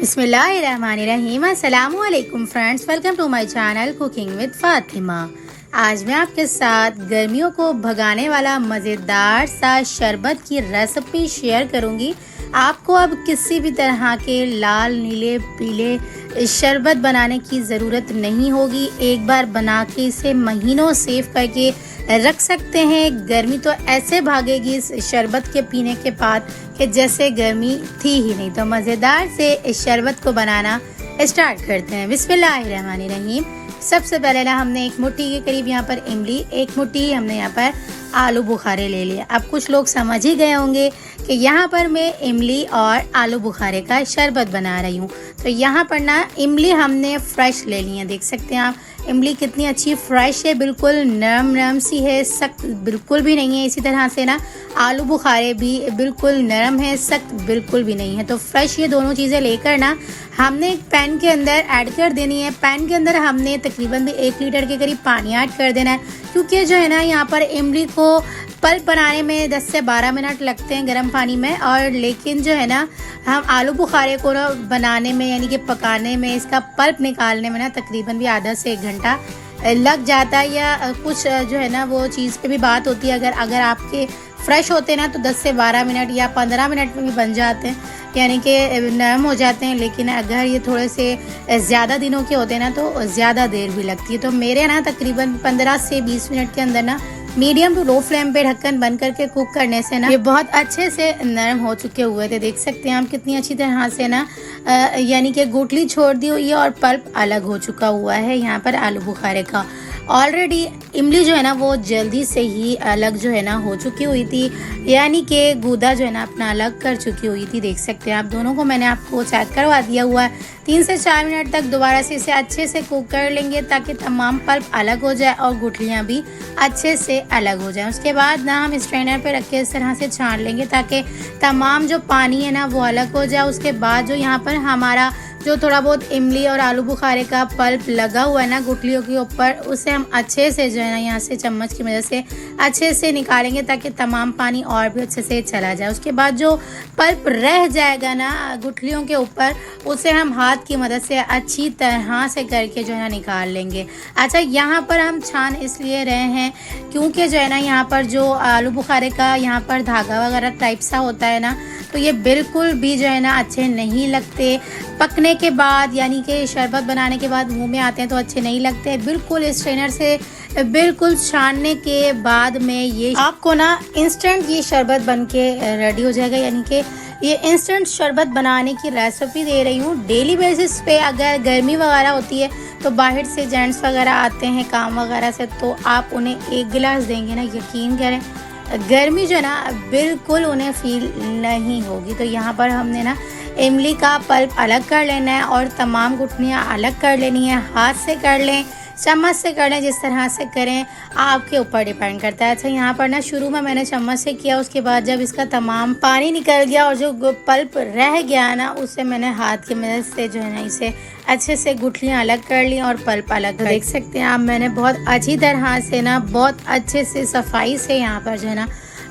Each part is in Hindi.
बिस्मिल्लाहिर्रहमानिर्रहीम। अस्सलामु अलैकुम friends, welcome to my channel cooking with Fatima. आज मैं आपके साथ गर्मियों को भगाने वाला मज़ेदार सा शरबत की रेसिपी शेयर करूंगी। आपको अब किसी भी तरह के लाल नीले पीले शरबत बनाने की ज़रूरत नहीं होगी। एक बार बना के इसे महीनों सेव करके रख सकते हैं। गर्मी तो ऐसे भागेगी इस शरबत के पीने के बाद कि जैसे गर्मी थी ही नहीं। तो मज़ेदार से इस शरबत को बनाना स्टार्ट करते हैं। बिस्मिल्लाहिर्रहमानिर्रहीम। सबसे पहले ना हमने एक मुट्ठी के करीब यहाँ पर इमली, एक मुट्ठी हमने यहाँ पर आलू बुखारे ले लिए। अब कुछ लोग समझ ही गए होंगे कि यहाँ पर मैं इमली और आलू बुखारे का शरबत बना रही हूँ। तो यहाँ पर ना इमली हमने फ्रेश ले ली है। देख सकते हैं आप इमली कितनी अच्छी फ्रेश है, बिल्कुल नरम नरम सी है, सख्त बिल्कुल भी नहीं है। इसी तरह से ना आलू बुखारे भी बिल्कुल नरम है, सख्त बिल्कुल भी नहीं है। तो फ्रेश ये दोनों चीज़ें लेकर ना हमने एक पैन के अंदर ऐड कर देनी है। पैन के अंदर हमने तकरीबन भी 1 लीटर के करीब पानी ऐड कर देना है, क्योंकि जो है ना यहाँ पर इमली को पल्प बनाने में 10 से 12 मिनट लगते हैं गर्म पानी में। और लेकिन जो है ना हम आलू बुखारे को ना बनाने में यानी कि पकाने में, इसका पल्प निकालने में ना तकरीबन भी आधा से 1 घंटा लग जाता है। या कुछ जो है ना वो चीज़ पे भी बात होती है। अगर आपके फ्रेश होते हैं ना तो 10 से 12 मिनट या 15 मिनट में भी बन जाते हैं, यानी कि नरम हो जाते हैं। लेकिन अगर ये थोड़े से ज़्यादा दिनों के होते हैं ना तो ज़्यादा देर भी लगती है। तो मेरे ना तकरीबन 15 से 20 मिनट के अंदर ना मीडियम टू लो फ्लेम पे ढक्कन बंद करके कुक करने से ना ये बहुत अच्छे से नरम हो चुके हुए थे। देख सकते हैं हम कितनी अच्छी तरह से ना यानी कि गुठली छोड़ दी हुई है और पल्प अलग हो चुका हुआ है यहाँ पर आलू बुखारे का। ऑलरेडी इमली जो है ना वो जल्दी से ही अलग जो है ना हो चुकी हुई थी, यानी कि गूदा जो है ना अपना अलग कर चुकी हुई थी। देख सकते हैं आप दोनों को मैंने आपको चेक करवा दिया हुआ है। 3 से 4 मिनट तक दोबारा से इसे अच्छे से कुक कर लेंगे ताकि तमाम पल्प अलग हो जाए और गुठलियाँ भी अच्छे से अलग हो जाए। उसके बाद ना हम स्ट्रेनर पे रख के इस तरह से छान लेंगे ताकि तमाम जो पानी है ना वो अलग हो जाए। उसके बाद जो यहाँ पर हमारा जो थोड़ा बहुत इमली और आलू बुखारे का पल्प लगा हुआ है ना गुठलियों के ऊपर, उसे हम अच्छे से जो है ना यहाँ से चम्मच की मदद से अच्छे से निकालेंगे ताकि तमाम पानी और भी अच्छे से चला जाए। उसके बाद जो पल्प रह जाएगा ना गुठलियों के ऊपर, उसे हम हाथ की मदद से अच्छी तरह से करके जो है ना निकाल लेंगे। अच्छा, यहाँ पर हम छान इसलिए रहे हैं क्योंकि जो है ना यहाँ पर जो आलू बुखारे का यहाँ पर धागा वगैरह टाइप सा होता है ना, तो ये बिल्कुल भी जो है ना अच्छे नहीं लगते। पकने के बाद यानी कि शरबत बनाने के बाद मुंह में आते हैं तो अच्छे नहीं लगते। बिल्कुल स्ट्रेनर से बिल्कुल छानने के बाद में ये आपको ना इंस्टेंट ये शरबत बन के रेडी हो जाएगा। यानी कि ये इंस्टेंट शरबत बनाने की रेसिपी दे रही हूँ। डेली बेसिस पे अगर गर्मी वगैरह होती है तो बाहर से जेंट्स वगैरह आते हैं काम वगैरह से, तो आप उन्हें 1 गिलास देंगे ना, यकीन करें गर्मी जो है ना बिल्कुल उन्हें फील नहीं होगी। तो यहाँ पर हमने ना इमली का पल्प अलग कर लेना है और तमाम गुठलियाँ अलग कर लेनी है। हाथ से कर लें, चम्मच से कर लें, जिस तरह से करें आपके ऊपर डिपेंड करता है। अच्छा, यहाँ पर ना शुरू में मैंने चम्मच से किया, उसके बाद जब इसका तमाम पानी निकल गया और जो पल्प रह गया ना उसे मैंने हाथ की मदद से जो है ना इसे अच्छे से गुठलियाँ अलग कर ली और पल्प अलग कर। देख सकते हैं आप मैंने बहुत अच्छी तरह से ना बहुत अच्छे से सफाई से यहाँ पर जो है ना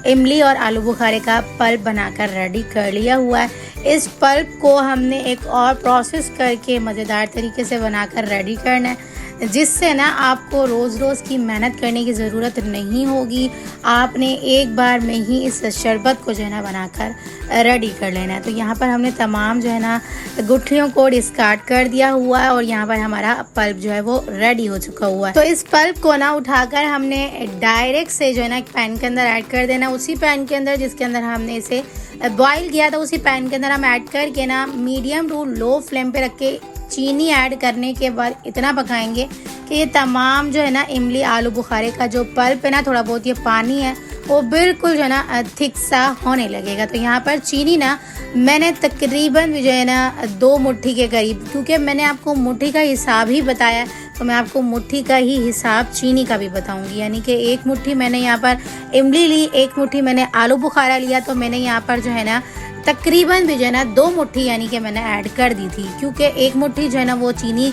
इमली और आलू बुखारे का पल्प बनाकर रेडी कर लिया हुआ है। इस पल्प को हमने एक और प्रोसेस करके मज़ेदार तरीके से बनाकर रेडी करना है, जिससे ना आपको रोज़ रोज़ की मेहनत करने की ज़रूरत नहीं होगी। आपने एक बार में ही इस शरबत को जो है ना बनाकर रेडी कर लेना है। तो यहाँ पर हमने तमाम जो है ना गुठलियों को डिस्कार्ड कर दिया हुआ है और यहाँ पर हमारा पल्प जो है वो रेडी हो चुका हुआ है। तो इस पल्प को ना उठाकर हमने डायरेक्ट से जो है ना एक पैन के अंदर ऐड कर देना। उसी पैन के अंदर जिसके अंदर हमने इसे बॉईल किया था, उसी पैन के अंदर हम ऐड करके ना मीडियम टू लो फ्लेम पे रख के चीनी ऐड करने के बाद इतना पकाएंगे कि ये तमाम जो है ना इमली आलू बुखारे का जो पल्प है ना, थोड़ा बहुत ये पानी है वो बिल्कुल जो है ना थिक सा होने लगेगा। तो यहाँ पर चीनी ना मैंने तकरीबन जो है ना 2 मुट्ठी के करीब, क्योंकि मैंने आपको मुट्ठी का हिसाब ही बताया तो मैं आपको मुट्ठी का ही हिसाब चीनी का भी बताऊंगी। यानी कि 1 मुट्ठी मैंने यहाँ पर इमली ली, 1 मुट्ठी मैंने आलू बुखारा लिया, तो मैंने यहाँ पर जो है ना तकरीबन भी जो है ना 2 मुट्ठी यानी कि मैंने ऐड कर दी थी, क्योंकि 1 मुट्ठी जो है ना वो चीनी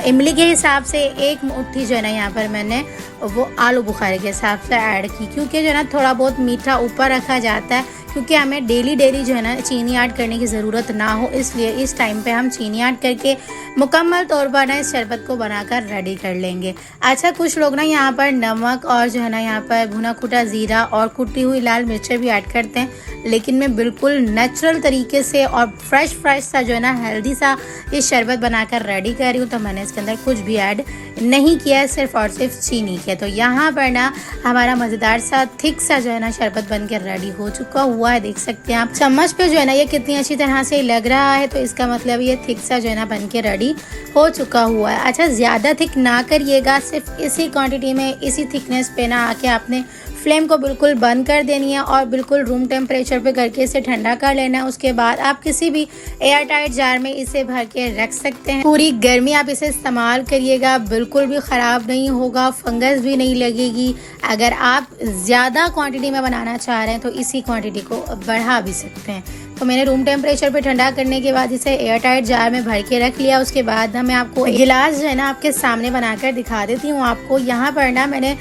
इमली के हिसाब से, 1 मुट्ठी जो है ना यहाँ पर मैंने वो आलू बुखारे के हिसाब से ऐड की, क्योंकि जो है ना थोड़ा बहुत मीठा ऊपर रखा जाता है क्योंकि हमें डेली जो है ना चीनी ऐड करने की ज़रूरत ना हो, इसलिए इस टाइम पे हम चीनी ऐड करके मुकम्मल तौर पर ना इस शरबत को बनाकर रेडी कर लेंगे। अच्छा, कुछ लोग ना यहाँ पर नमक और जो है ना यहाँ पर भुना कुटा ज़ीरा और कुटी हुई लाल मिर्चें भी ऐड करते हैं, लेकिन मैं बिल्कुल नेचुरल तरीके से और फ्रेश सा जो है ना हेल्दी सा ये शरबत बनाकर रेडी कर रही हूँ। तो मैंने इसके अंदर कुछ भी ऐड नहीं किया है, सिर्फ और सिर्फ चीनी के। तो यहाँ पर ना हमारा मज़ेदार सा थिक सा जो है ना शरबत बन के रेडी हो चुका हुआ है। देख सकते हैं आप चम्मच पे जो है ना ये कितनी अच्छी तरह से लग रहा है, तो इसका मतलब ये थिक सा जो है ना बन के रेडी हो चुका हुआ है। अच्छा, ज़्यादा थिक ना करिएगा, सिर्फ इसी क्वांटिटी में इसी थिकनेस पे ना आके आपने फ्लेम को बिल्कुल बंद कर देनी है और बिल्कुल रूम टेम्परेचर पे करके इसे ठंडा कर लेना है। उसके बाद आप किसी भी एयर टाइट जार में इसे भर के रख सकते हैं। पूरी गर्मी आप इसे इस्तेमाल करिएगा, बिल्कुल भी ख़राब नहीं होगा, फंगस भी नहीं लगेगी। अगर आप ज़्यादा क्वांटिटी में बनाना चाह रहे हैं तो इसी क्वांटिटी को बढ़ा भी सकते हैं। तो मैंने रूम टेम्परेचर पे ठंडा करने के बाद इसे एयर टाइट जार में भर के रख लिया। उसके बाद ना मैं आपको गिलास जो है ना आपके सामने बनाकर दिखा देती हूँ। आपको यहाँ पर ना मैंने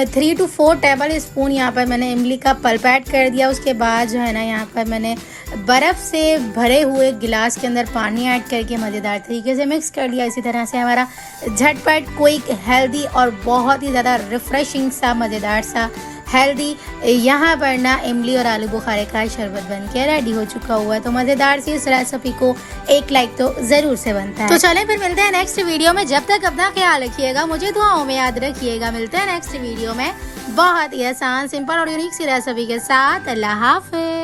3 to 4 टेबल स्पून यहाँ पर मैंने इमली का पल्प ऐड कर दिया। उसके बाद जो है ना यहाँ पर मैंने बर्फ़ से भरे हुए गिलास के अंदर पानी ऐड करके मज़ेदार तरीके से मिक्स कर दिया। इसी तरह से हमारा झटपट क्विक हेल्दी और बहुत ही ज़्यादा रिफ्रेशिंग सा मज़ेदार सा हेल्दी यहाँ पर ना इमली और आलू बुखारे का शरबत बन के रेडी हो चुका हुआ है। तो मज़ेदार सी इस रेसिपी को एक लाइक तो ज़रूर से बनता है। तो चलें फिर मिलते हैं नेक्स्ट वीडियो में। जब तक अपना ख्याल रखिएगा, मुझे दुआओं में याद रखिएगा। मिलते हैं नेक्स्ट वीडियो में बहुत ही आसान, सिंपल और यूनिक सी रेसिपी के साथ। अल्लाह हाफ़िज़।